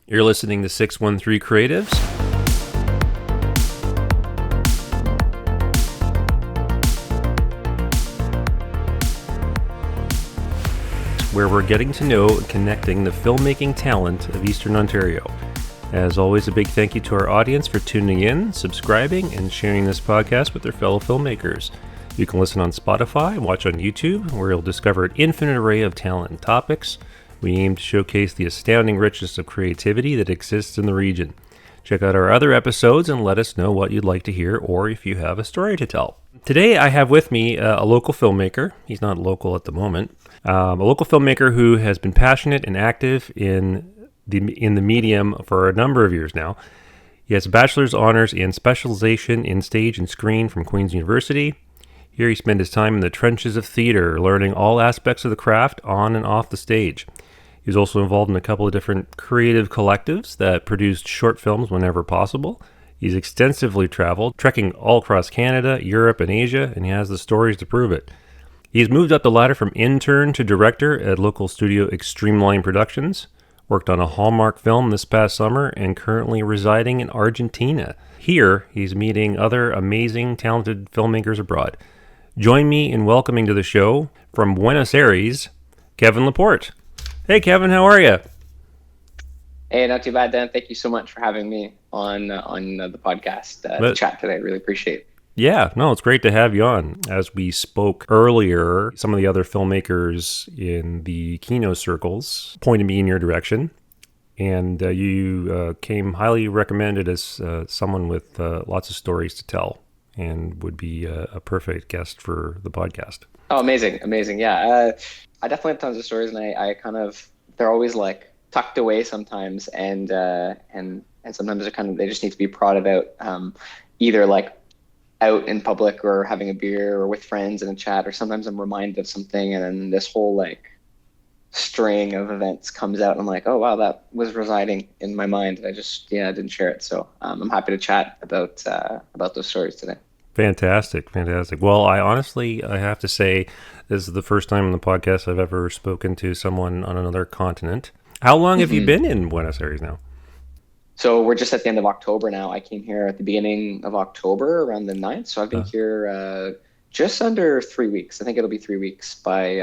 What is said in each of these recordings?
You're listening to 613 Creatives, where we're getting to know and connecting the filmmaking talent of Eastern Ontario. As always, a big thank you to our audience for tuning in, subscribing, and sharing this podcast with their fellow filmmakers. You can listen on Spotify and watch on YouTube, where you'll discover an infinite array of talent and topics. We aim to showcase the astounding richness of creativity that exists in the region. Check out our other episodes and let us know what you'd like to hear or if you have a story to tell. Today I have with me a local filmmaker. He's not local at the moment. A local filmmaker who has been passionate and active in the medium for a number of years now. He has a bachelor's honors in specialization in stage and screen from Queen's University. Here he spent his time in the trenches of theater, learning all aspects of the craft on and off the stage. He was also involved in a couple of different creative collectives that produced short films whenever possible. He's extensively traveled, trekking all across Canada, Europe, and Asia, and he has the stories to prove it. He's moved up the ladder from intern to director at local studio Extreme Line Productions, worked on a Hallmark film this past summer, and currently residing in Argentina. Here, he's meeting other amazing, talented filmmakers abroad. Join me in welcoming to the show, from Buenos Aires, Kevin Laporte. Hey, Kevin, how are you? Hey, not too bad, Dan. Thank you so much for having me on the podcast to chat today. I really appreciate it. Yeah, no, it's great to have you on. As we spoke earlier, some of the other filmmakers in the Kino circles pointed me in your direction, and you came highly recommended as someone with lots of stories to tell and would be a perfect guest for the podcast. Oh, amazing. Yeah, I definitely have tons of stories, and I kind of, they're always like tucked away sometimes, and sometimes they just need to be prodded out, either like out in public or having a beer or with friends in a chat, or sometimes I'm reminded of something and then this whole like string of events comes out and I'm like, oh wow, that was residing in my mind. I didn't share it. So I'm happy to chat about those stories today. Fantastic. Well, I have to say, this is the first time on the podcast I've ever spoken to someone on another continent. How long have you been in Buenos Aires now? So we're just at the end of October now. I came here at the beginning of October, around the 9th. So I've been here just under 3 weeks. I think it'll be 3 weeks by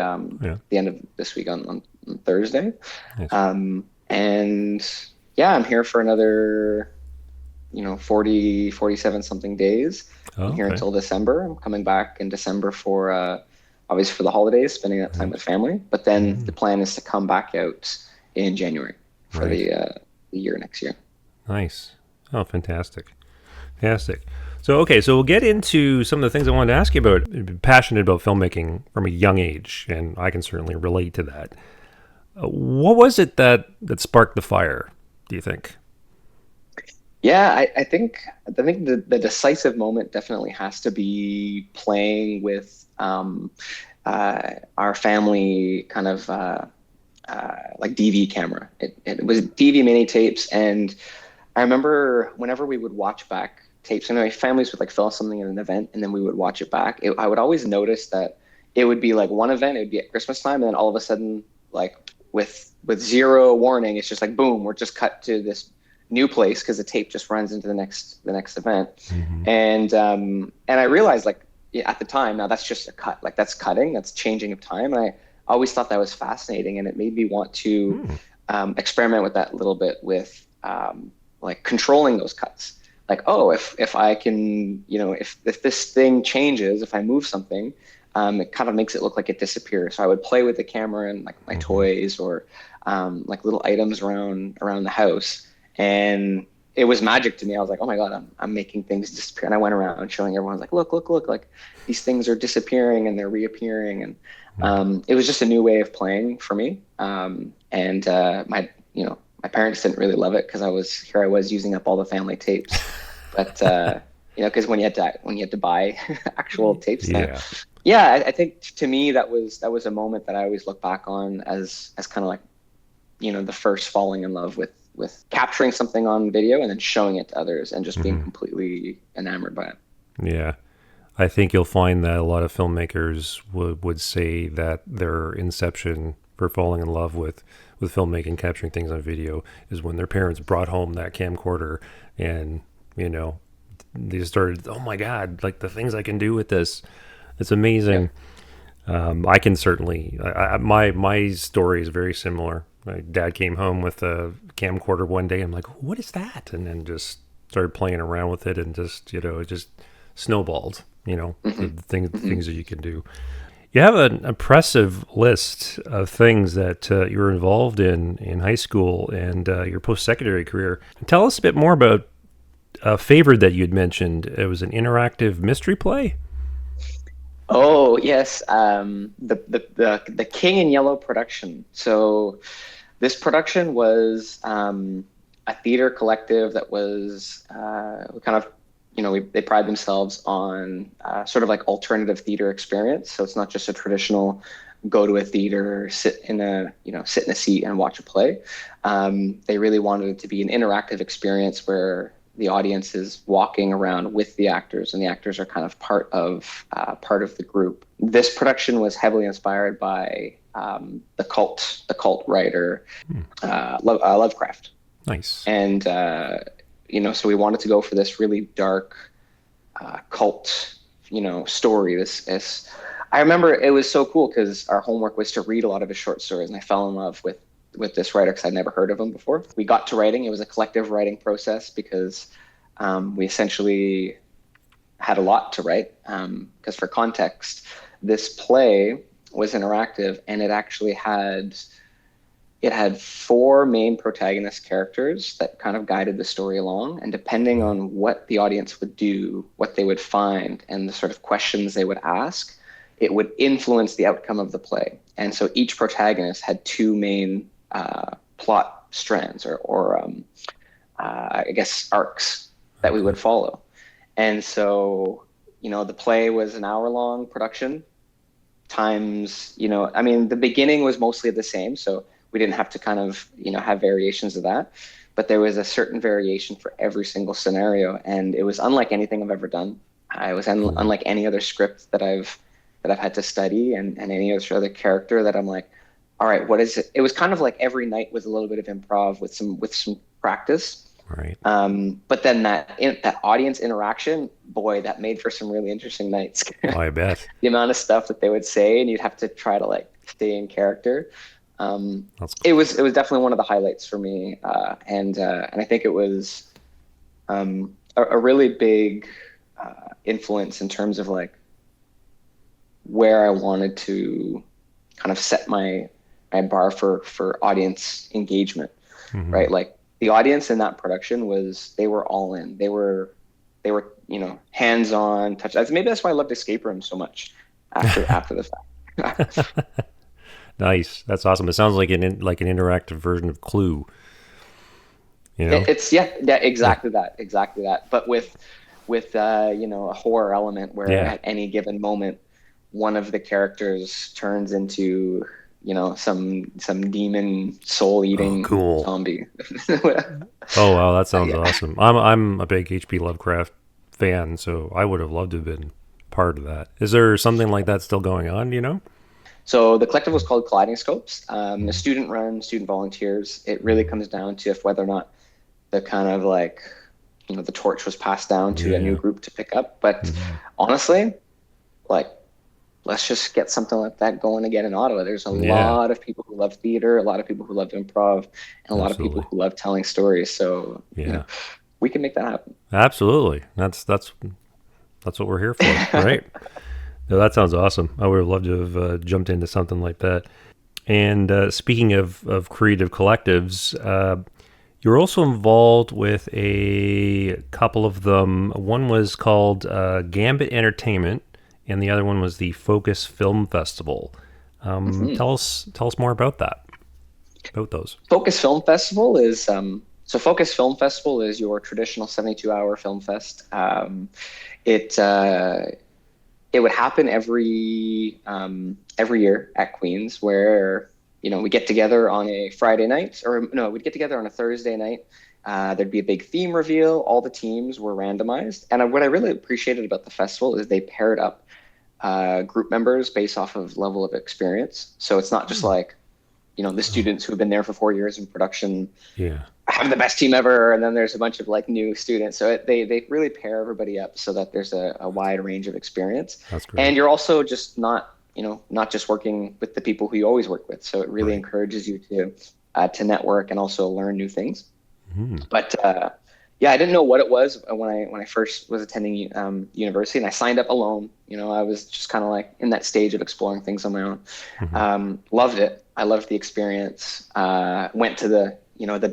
the end of this week on Thursday. Nice. And yeah, I'm here for another 47 something days. I'm here until December. I'm coming back in December for obviously for the holidays, spending that time with family. But then the plan is to come back out in January for the year next year. Nice. Oh, fantastic. So we'll get into some of the things I wanted to ask you about. You've been passionate about filmmaking from a young age, and I can certainly relate to that. What was it that sparked the fire, do you think? Yeah, I think the decisive moment definitely has to be playing with our family kind of like DV camera. It was DV mini tapes, and I remember whenever we would watch back tapes, my families would like film something at an event, and then we would watch it back. I would always notice that it would be like one event, it would be at Christmas time, and then all of a sudden, like with zero warning, it's just like boom, we're just cut to this new place because the tape just runs into the next event. And I realized at the time, now that's just a cut, like that's cutting, that's changing of time. And I always thought that was fascinating, and it made me want to experiment with that a little bit with like controlling those cuts. Like, oh, if I can, if this thing changes, if I move something, it kind of makes it look like it disappears. So I would play with the camera and like my toys or like little items around the house. And it was magic to me. I was like, oh my God, I'm making things disappear. And I went around showing everyone, like, look, like these things are disappearing and they're reappearing. And it was just a new way of playing for me. My parents didn't really love it because I was using up all the family tapes. But because when you had to buy actual tapes, I think to me that was a moment that I always look back on as kind of like, the first falling in love with capturing something on video and then showing it to others and just being completely enamored by it. Yeah. I think you'll find that a lot of filmmakers would say that their inception for falling in love with filmmaking, capturing things on video, is when their parents brought home that camcorder, and you know, they just started, oh my god, like the things I can do with this, it's Yeah. amazing. I can certainly, my story is very similar. My dad came home with a camcorder one day. I'm like, what is that? And then just started playing around with it, and just, it just snowballed. Hmm. The Hmm. things that you can do. You have an impressive list of things that you were involved in high school and your post secondary career. Tell us a bit more about a favorite that you had mentioned. It was an interactive mystery play. Oh yes, the King in Yellow production. So this production was a theater collective that was kind of, they pride themselves on sort of like alternative theater experience. So it's not just a traditional go to a theater, sit in a seat and watch a play. They really wanted it to be an interactive experience where the audience is walking around with the actors, and the actors are kind of part of the group. This production was heavily inspired by the cult writer Hmm, Lovecraft, nice. and so we wanted to go for this really dark cult, story. This I remember it was so cool because our homework was to read a lot of his short stories, and I fell in love with this writer because I'd never heard of him before. We got to writing. It was a collective writing process because we essentially had a lot to write. Because for context, this play was interactive, and it had four main protagonist characters that kind of guided the story along. And depending Mhm. on what the audience would do, what they would find, and the sort of questions they would ask, it would influence the outcome of the play. And so each protagonist had two main plot strands, I guess, arcs that we Okay. would follow. And so, the play was an hour long production times, I mean, the beginning was mostly the same. So we didn't have to kind of, have variations of that. But there was a certain variation for every single scenario. And it was unlike anything I've ever done. It was Cool. unlike any other script that I've had to study, and any other character that I'm like, all right, what is it? It was kind of like every night was a little bit of improv with some practice. Right. But then that audience interaction, boy, that made for some really interesting nights. Oh, I bet. The amount of stuff that they would say, and you'd have to try to like stay in character. Um, That's it was definitely one of the highlights for me, and I think it was a really big influence in terms of like where I wanted to kind of set my bar for audience engagement, hmm right? Like the audience in that production they were all in. They were hands on touch. Maybe that's why I loved Escape Room so much after the fact. Nice. That's awesome. It sounds like an interactive version of Clue. You know? It's yeah, Yeah. exactly that, but with a horror element where Yeah. at any given moment one of the characters turns into some demon soul Oh, eating cool. zombie. Oh, wow. That sounds Yeah. awesome. I'm a big H.P. Lovecraft fan, so I would have loved to have been part of that. Is there something like that still going on? Do you know? So the collective was called Colliding Scopes. The Mm-hmm. student run, student volunteers. It really comes down to if whether or not the kind of like the torch was passed down to a new Yeah. group to pick up. But hmm honestly, like let's just get something like that going again in Ottawa. There's a Yeah. lot of people who love theater, a lot of people who love improv, and a lot of people Absolutely. who love telling stories. So, Yeah. we can make that Absolutely. That's what we're here for, happen. right? No, that sounds awesome. I would have loved to have jumped into something like that. And speaking of creative collectives, you're also involved with a couple of them. One was called Gambit Entertainment, and the other one was the Focus Film Festival. Mhm. Tell us more about that. About those. Focus Film Festival is Focus Film Festival is your traditional 72-hour film fest. It it would happen every year at Queens, where we get together on a Friday night, or no, we'd get together on a Thursday night. There'd be a big theme reveal. All the teams were randomized, and what I really appreciated about the festival is they paired up group members based off of level of experience. So it's not just Hmm. like the students who've been there for 4 years in production Yeah. have the best team ever, and then there's a bunch of like new students. So they really pair everybody up so that there's a wide range of experience, That's great. and you're also just not just working with the people who you always work with. So it really Right. encourages you to network and also learn new things. Mhm. But yeah, I didn't know what it was when I first was attending university, and I signed up alone. I was just kind of like in that stage of exploring things on my own. Mhm. Loved it. I loved the experience. Went to the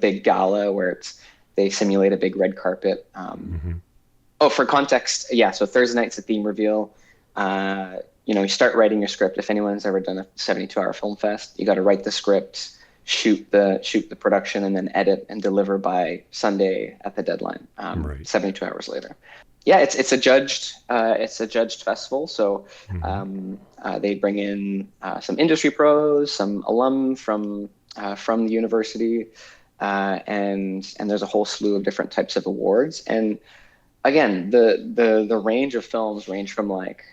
big gala where they simulate a big red carpet. Mhm. Oh, for context, yeah. So Thursday night's a theme reveal. You start writing your script. If anyone's ever done a 72-hour film fest, you got to write the script, shoot the production, and then edit and deliver by Sunday at the deadline. Right. 72 hours later. Yeah, it's a judged festival. So Mhm. they bring in some industry pros, some alum from the university, and there's a whole slew of different types of awards. And again, the range of films range from like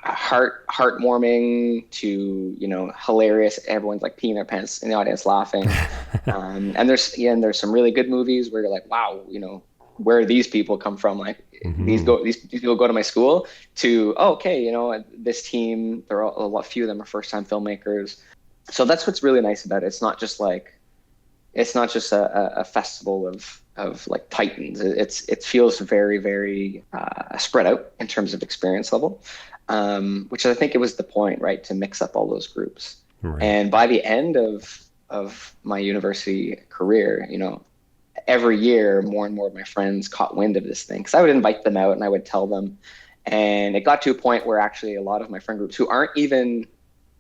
heartwarming to hilarious. Everyone's like peeing their pants in the audience laughing. And there's some really good movies where you're like, wow, where these people come from? Like Mhm. these people go to my school. To okay, this team. There are a few of them are first time filmmakers. So that's what's really nice about it. It's not just a festival of like titans. It feels very, very spread out in terms of experience level, which I think it was the point, right, to mix up all those groups. Right. And by the end of my university career, every year more and more of my friends caught wind of this thing because I would invite them out and I would tell them, and it got to a point where actually a lot of my friend groups who aren't even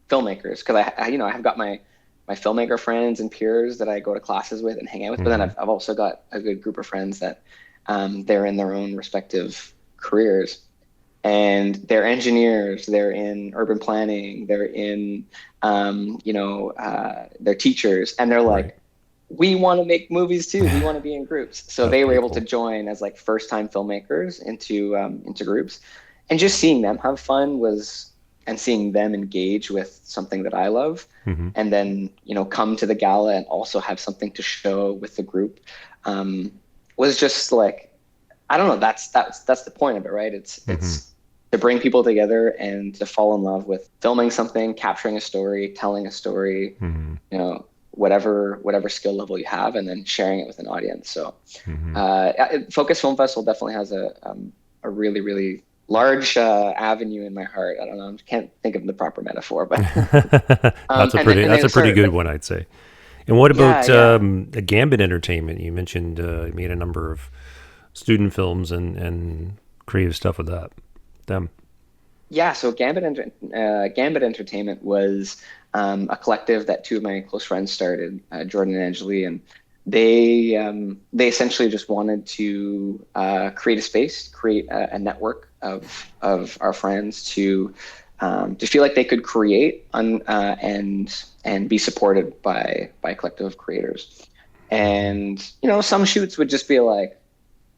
filmmakers, because I have got my filmmaker friends and peers that I go to classes with and hang out with. But then Mhm. I've also got a good group of friends that they're in their own respective careers, and they're engineers, they're in urban planning, they're in, they're teachers, and they're Right. like, we want to make movies too. We want to be in groups. So That's they were pretty able to cool. join as like first time filmmakers into groups, and just seeing them have fun and seeing them engage with something that I love, Mhm. and then come to the gala and also have something to show with the group, um, was just like, I don't know. That's the point of it, right? It's Mhm. it's to bring people together and to fall in love with filming something, capturing a story, telling a story, Mhm. whatever skill level you have, and then sharing it with an audience. So, Mhm. Focus Film Festival definitely has a really, really large avenue in my heart. I don't know, I can't think of the proper metaphor, but That's a and then pretty and that's then a pretty sorry, good but one, I'd say. And what yeah, about yeah. Gambit Entertainment? You mentioned you made a number of student films and creative stuff with them. Yeah, so Gambit Entertainment was a collective that two of my close friends started, Jordan and Angeli, and they essentially just wanted to create a space, create a network of our friends to feel like they could create and be supported by a collective of creators. Mhm. And some shoots would just be like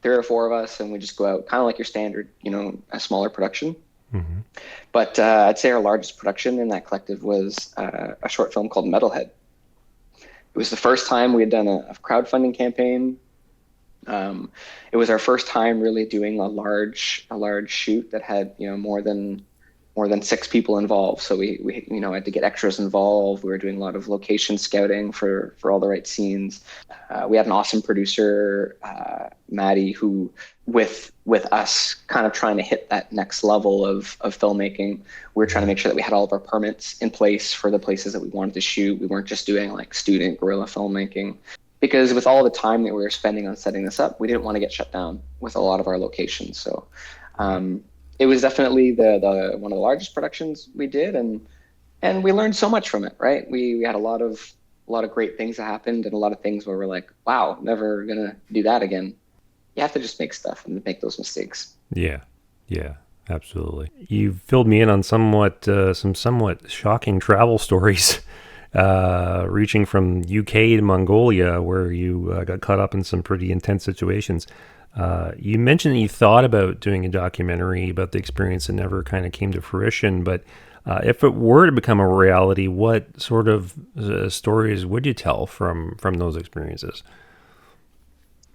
three or four of us, and we just go out, kind of like your standard, a smaller production. Mhm. But I'd say our largest production in that collective was a short film called Metalhead. It was the first time we had done a crowdfunding campaign. It was our first time really doing a large shoot that had more than six people involved. So we had to get extras involved. We were doing a lot of location scouting for all the right scenes. We had an awesome producer, Maddie, who with us kind of trying to hit that next level of filmmaking, we were trying to Mhm. make sure that we had all of our permits in place for the places that we wanted to shoot. We weren't just doing like student guerrilla filmmaking. Because with all the time that we were spending on setting this up, we didn't want to get shut down with a lot of our locations. So Right. um, it was definitely the one of the largest productions we did, and we learned so much from it. Right, we had a lot of great things that happened, and a lot of things where we're like, wow, never gonna do that again. You have to just make stuff and make those mistakes. Yeah. Yeah. Absolutely. You filled me in on some somewhat shocking travel stories, reaching from UK to Mongolia, where you got caught up in some pretty intense situations. You mentioned that you thought about doing a documentary about the experience and never kind of came to fruition, but If it were to become a reality, what sort of stories would you tell from those experiences?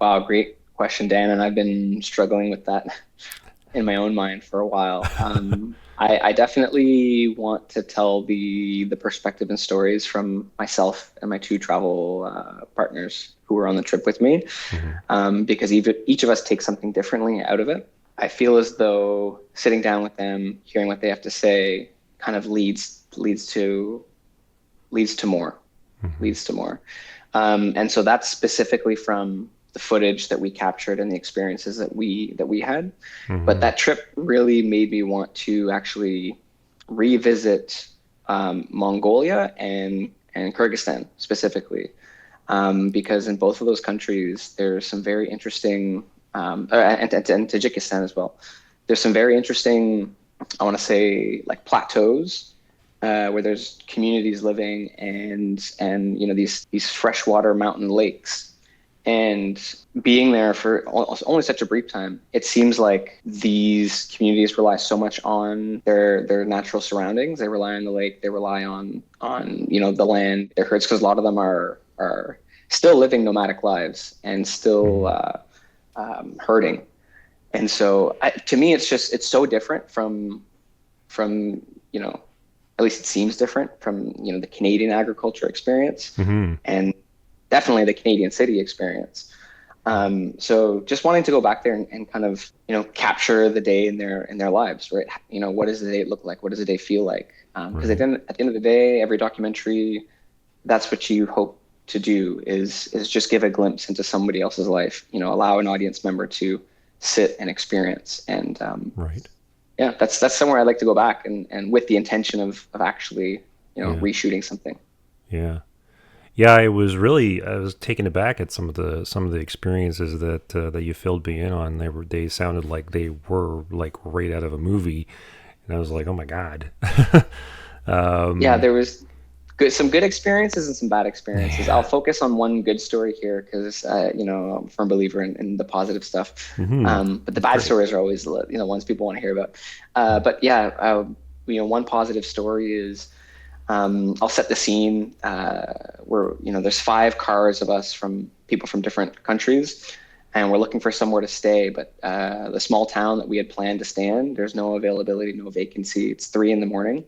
Wow, great question, Dan. And I've been struggling with that in my own mind for a while. I definitely want to tell the perspective and stories from myself and my two travel partners who were on the trip with me, Mm-hmm. because each of us takes something differently out of it. I feel as though sitting down with them, hearing what they have to say, kind of leads to more, Mm-hmm. leads to more. And so that's specifically from the footage that we captured and the experiences that we had. But Mm-hmm. that trip really made me want to actually revisit Mongolia and Kyrgyzstan specifically, because in both of those countries there's some very interesting, and Tajikistan as well. There's some very interesting, I want to say, like plateaus where there's communities living, and these freshwater mountain lakes. And being there for only such a brief time, it seems like these communities rely so much on their natural surroundings. They rely on the lake. They rely on the land, their herds, because a lot of them are still living nomadic lives and still herding. And so, to me, it's so different from at least it seems different from the Canadian agriculture experience, Mm-hmm. and definitely the Canadian city experience. So just wanting to go back there and kind of capture the day in their lives, right? What does the day look like? What does the day feel like? Because Right. at the end of the day, every documentary, that's what you hope to do is just give a glimpse into somebody else's life. Allow an audience member to sit and experience. And Right. yeah, that's somewhere I'd like to go back, and with the intention of actually Yeah. reshooting something. Yeah. Yeah, I was taken aback at some of the experiences that you filled me in on. They sounded like they were like right out of a movie, and I was like, oh my god. Yeah, um, there was some good experiences and some bad experiences. I'll yeah. focus on one good story here because I'm a firm believer in the positive stuff. Hmm. But the That's bad great. stories are always ones people want to hear about. But yeah, one positive story is, I'll set the scene. There's 5 cars of us from people from different countries, and we're looking for somewhere to stay. But the small town that we had planned to stay in, there's no availability, no vacancy. It's 3 in the morning,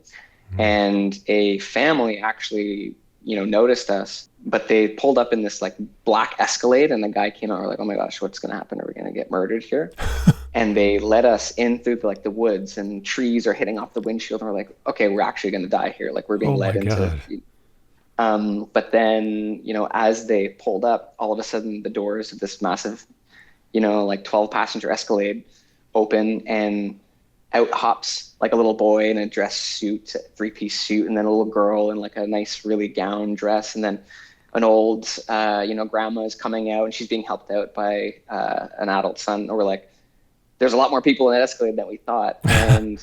Mm. and a family actually noticed us, but they pulled up in this like black Escalade, and the guy came out. We're like, oh my gosh, what's going to happen? Are we going to get murdered here? And they led us in through the woods, and trees are hitting off the windshield, and we're like, okay, we're actually going to die here. Like, we're being Oh led my into. god. But then, as they pulled up, all of a sudden the doors of this massive, like 12 passenger Escalade open, and out hops like a little boy in a dress suit, 3-piece suit, and then a little girl in like a nice, really gown dress, and then an old, grandma is coming out, and she's being helped out by an adult son. And we're like, there's a lot more people in that Escalade than we thought, and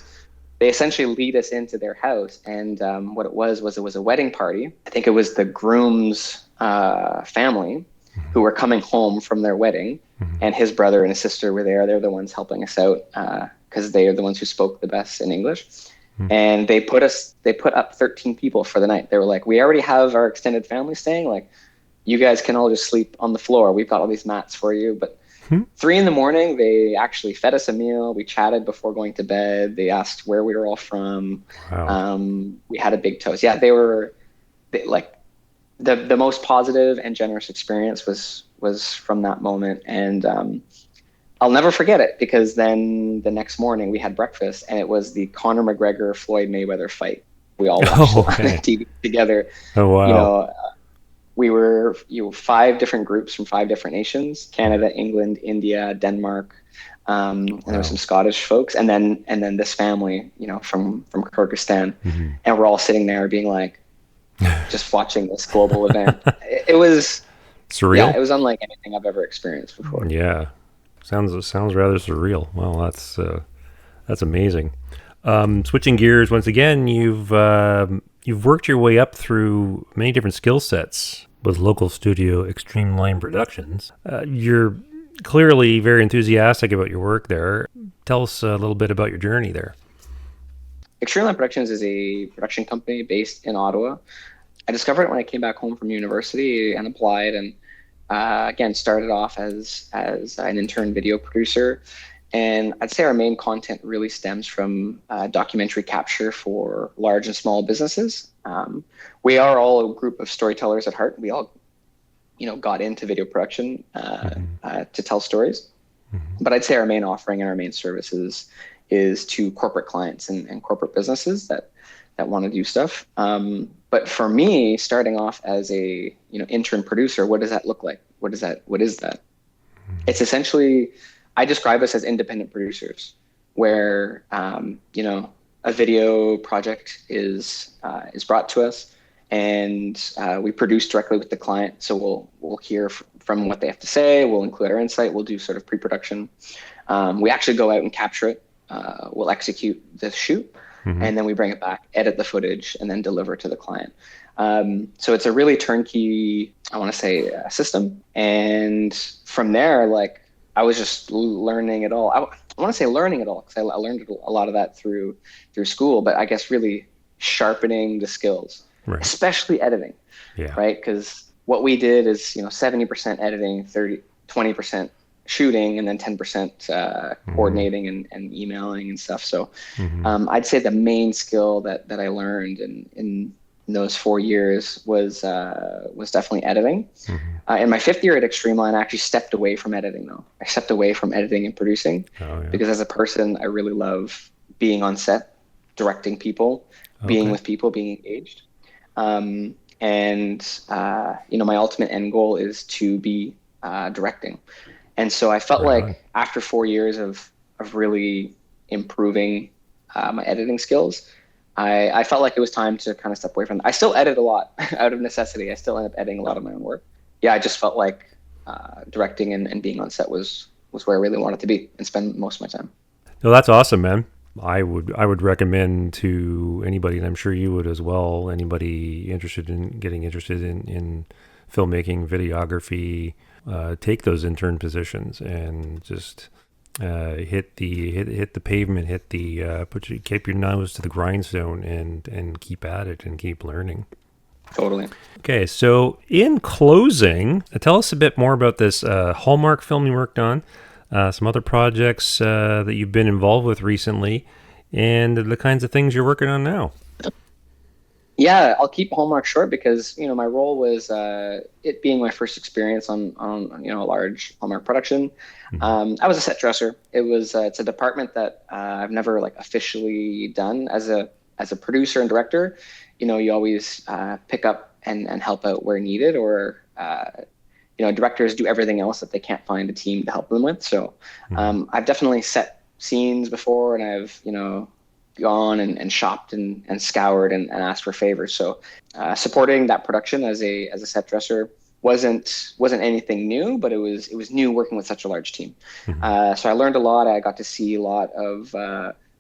they essentially lead us into their house. And what it was it was a wedding party. I think it was the groom's family who were coming home from their wedding, Mhm. and his brother and his sister were there. They're the ones helping us out because they are the ones who spoke the best in English. Mhm. And they put up 13 people for the night. They were like, we already have our extended family staying. Like, you guys can all just sleep on the floor. We've got all these mats for you. But Hmm. 3 in the morning, they actually fed us a meal. We chatted before going to bed. They asked where we were all from. Wow. We had a big toast. Yeah, like the most positive and generous experience was from that moment. And I'll never forget it, because then the next morning we had breakfast, and it was the Conor McGregor Floyd Mayweather fight. We all watched Oh, it on the okay. TV together. Oh, You wow. know, we were 5 different groups from 5 different nations: Canada, England, India, Denmark, and there were some Wow. Scottish folks, and then this family, from Kyrgyzstan. Hmm. And we're all sitting there being like, just watching this global event. It was, yeah, Surreal. it was unlike anything I've ever experienced before. Yeah. Sounds rather surreal. Well, that's amazing. Switching gears once again, you've worked your way up through many different skill sets with local studio Extreme Line Productions. You're clearly very enthusiastic about your work there. Tell us a little bit about your journey there. Extremeline Productions is a production company based in Ottawa. I discovered it when I came back home from university and applied, and again started off as an intern video producer. And I'd say our main content really stems from documentary capture for large and small businesses. We are all a group of storytellers at heart. We all, got into video production to tell stories. But I'd say our main offering and our main services is to corporate clients and corporate businesses that want to do stuff. But for me, starting off as a intern producer, what does that look like? What is that? It's essentially, I describe us as independent producers, where a video project is brought to us, and we produce directly with the client. So we'll hear from what they have to say. We'll include our insight. We'll do sort of pre-production. We actually go out and capture it. We'll execute the shoot, and then we bring it back, edit the footage, and then deliver to the client. So it's a really turnkey, I want to say, system. And from there, like, I was just learning it all. I want to say learning it all, because I learned a lot of that through school, but I guess really sharpening the skills, right, especially editing, right? Because what we did is 70% editing, 20% shooting, and then 10% coordinating and emailing and stuff. So I'd say the main skill that I learned in those 4 years was definitely editing. In my 5th year at Extremeline, I actually stepped away from editing, though. I stepped away from editing and producing because as a person, I really love being on set, directing people, being with people, being engaged. My ultimate end goal is to be directing. And so I felt like after 4 years of really improving my editing skills, I felt like it was time to kind of step away from that. I still edit a lot out of necessity. I still end up editing a lot of my own work. Yeah, I just felt like directing and being on set was where I really wanted to be and spend most of my time. No, that's awesome, man. I would recommend to anybody, and I'm sure you would as well, anybody interested in filmmaking, videography, take those intern positions and just hit the pavement, keep your nose to the grindstone and keep at it and keep learning. Totally. Okay, so in closing, tell us a bit more about this Hallmark film you worked on, some other projects that you've been involved with recently, and the kinds of things you're working on now. Yeah, I'll keep Hallmark short because my role was it being my first experience on a large Hallmark production. I was a set dresser. It's a department that I've never officially done as a producer and director. You always pick up and help out where needed, or directors do everything else that they can't find a team to help them with. So I've definitely set scenes before, and I've gone and shopped and scoured and asked for favors. So supporting that production as a set dresser wasn't anything new, but it was new working with such a large team. So I learned a lot. I got to see a lot of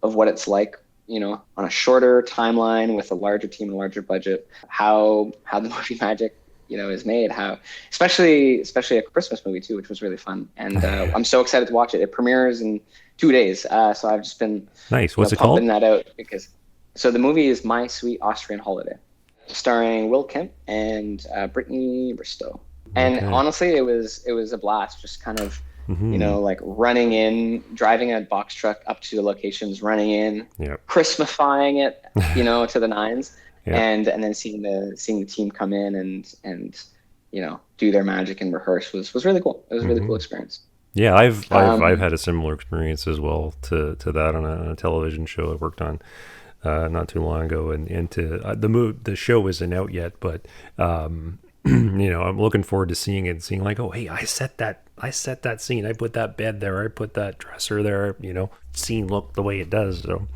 what it's like, on a shorter timeline with a larger team and a larger budget, how the movie magic is made, how especially a Christmas movie too, which was really fun. And I'm so excited to watch it. It premieres in 2 days, so I've just been nice. What's it pumping called? that out so the movie is My Sweet Austrian Holiday, starring Will Kemp and Brittany Bristow. And honestly, it was a blast, just kind of running in, driving a box truck up to the locations, running in, Christmasifying it, to the nines. And then seeing the team come in and do their magic and rehearse was really cool. It was a really cool experience. Yeah, I've had a similar experience as well to that on a television show I worked on not too long ago, and to the show isn't out yet, but I'm looking forward to seeing it and seeing oh, hey, I set that scene, I put that bed there, I put that dresser there, scene looked the way it does. So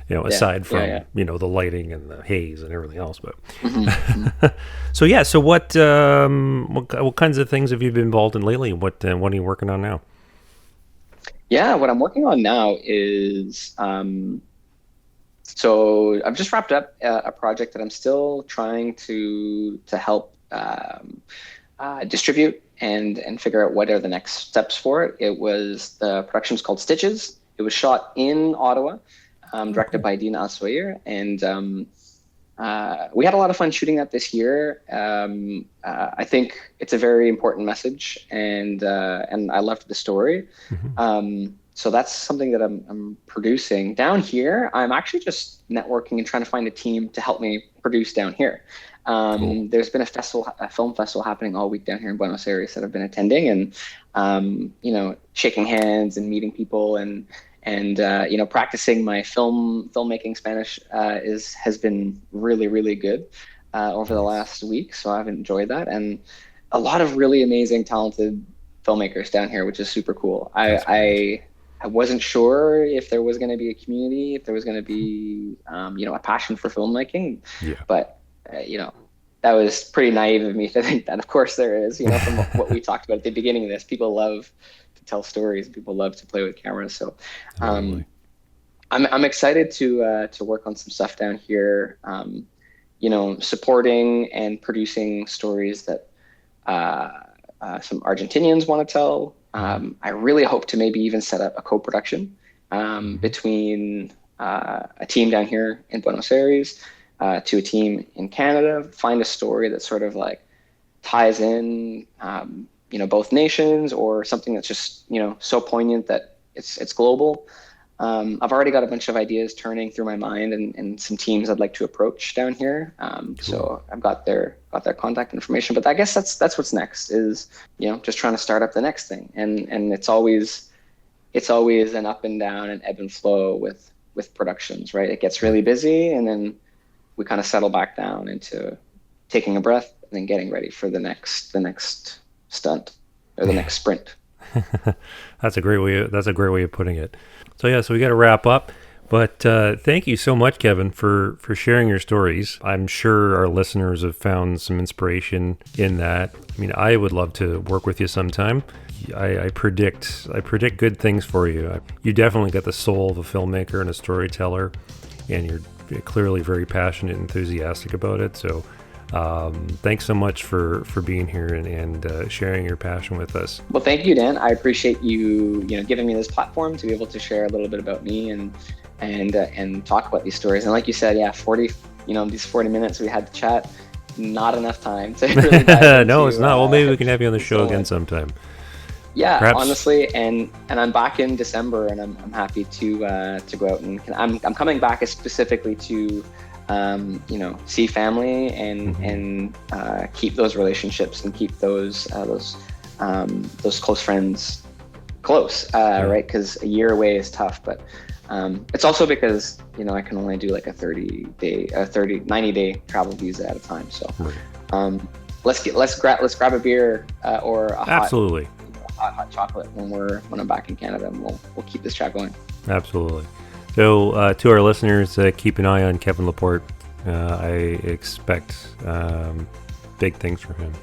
aside from the lighting and the haze and everything else, but so what kinds of things have you been involved in lately? What are you working on now? What I'm working on now is so I've just wrapped up a project that I'm still trying to help distribute and figure out what are the next steps for it. The production's called Stitches. It was shot in Ottawa. directed by Dina Aswayer, and we had a lot of fun shooting that this year. I think it's a very important message, and I loved the story. So that's something that I'm producing down here. I'm actually just networking and trying to find a team to help me produce down here. Cool. There's been a film festival happening all week down here in Buenos Aires that I've been attending, and shaking hands and meeting people, and practicing my filmmaking Spanish has been really, really good over the last week. So I've enjoyed that, and a lot of really amazing, talented filmmakers down here, which is super cool. I wasn't sure if there was going to be a community, if there was going to be a passion for filmmaking, but that was pretty naive of me to think that. Of course there is, from what we talked about at the beginning of this. People love tell stories. People love to play with cameras. So I'm excited to work on some stuff down here, supporting and producing stories that some Argentinians want to tell. I really hope to maybe even set up a co-production between a team down here in Buenos Aires to a team in Canada, find a story that sort of like ties in both nations, or something that's just, so poignant that it's global. I've already got a bunch of ideas turning through my mind, and some teams I'd like to approach down here. Cool. So I've got their contact information, but I guess that's what's next is, just trying to start up the next thing. And it's always an up and down and ebb and flow with productions, right? It gets really busy, and then we kind of settle back down into taking a breath and then getting ready for the next stunt or the next sprint. That's a great way of putting it. So we got to wrap up, but thank you so much, Kevin, for sharing your stories. I'm sure our listeners have found some inspiration in that. I mean, I would love to work with you sometime. I predict good things for you. You definitely got the soul of a filmmaker and a storyteller, and you're clearly very passionate and enthusiastic about it. So thanks so much for being here and sharing your passion with us. Well, thank you, Dan. I appreciate you giving me this platform to be able to share a little bit about me and talk about these stories. And like you said, these 40 minutes we had to chat, not enough time to really dive into, No, it's not. Well, maybe we can have you on the show again sometime. Yeah, perhaps. Honestly, and I'm back in December, and I'm happy to go out, and I'm coming back specifically to see family and keep those relationships and keep those close friends close, right? Because a year away is tough, but it's also because I can only do like a 90-day travel visa at a time. So let's grab a beer or a absolutely hot chocolate when I'm back in Canada, and we'll keep this chat going. Absolutely. So to our listeners, keep an eye on Kevin Laporte. I expect big things from him.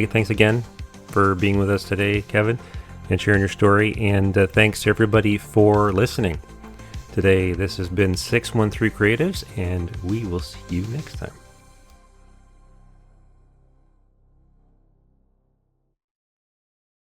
Thanks again for being with us today, Kevin, and sharing your story. And thanks to everybody for listening today. This has been 613 Creatives, and we will see you next time.